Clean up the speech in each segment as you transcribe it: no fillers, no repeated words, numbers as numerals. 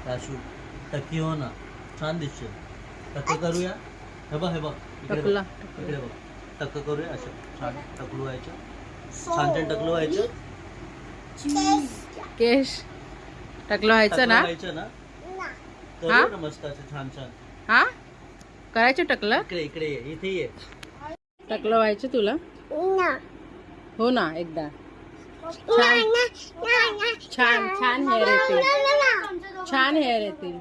राशू टक्की हो ना, छान दिसते. टक्क करूया. हे बघ इकडे टकला. बघ, इकडे बघ. टक्क करूया असं छान टकलू व्हायचं. छान छान टकलू व्हायचं. केश टकलं व्हायचं ना. व्हायचं ना. करूया ना मस्त असं छान छान. हा करायचं टकलं. इकडे इकडे ये, इथे ये. टकलं व्हायचं तुला. हो ना एकदा. छान छान छान हेअर येतील. छान हेअर येतील.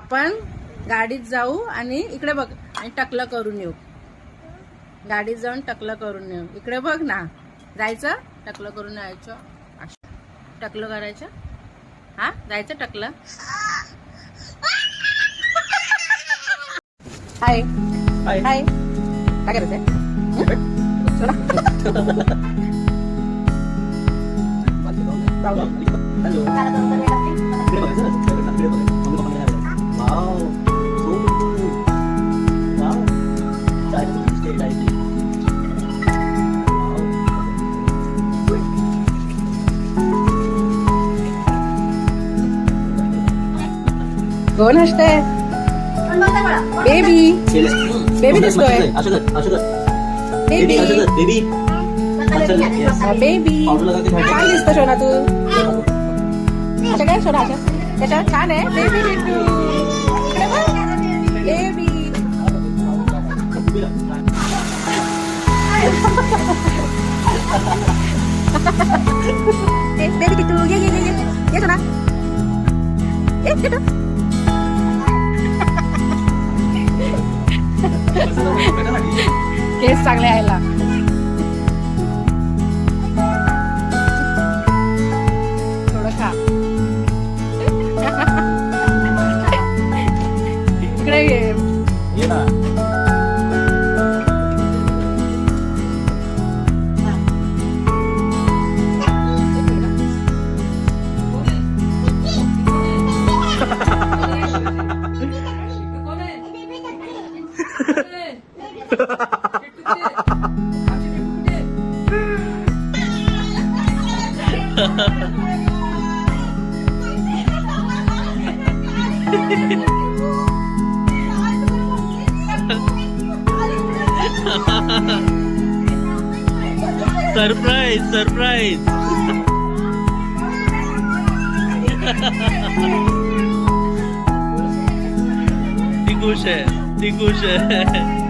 आपण गाडीत जाऊ आणि इकडे बघ आणि टकलं करून येऊ. गाडीत जाऊन टकलं करून येऊ. इकडे बघ ना. जायचं टकलं करून यायचं. टकलं करायचं. हा जायचं टकलं. हाय हाय काय करायचंय. कोण हसतंय. बेबी बेबी दिसतोय. बेबी बेबी छान दिसतो सोना तू. असं काय सोना असं त्याच्यावर छान आहे. बेबी बेबी बेबी किट्टू ये ये ये ये सोना. ये किट्टू. केस चांगले यायला. थोडं खा. इकडे ये ना. Surprise surprise. ती खुश आहे.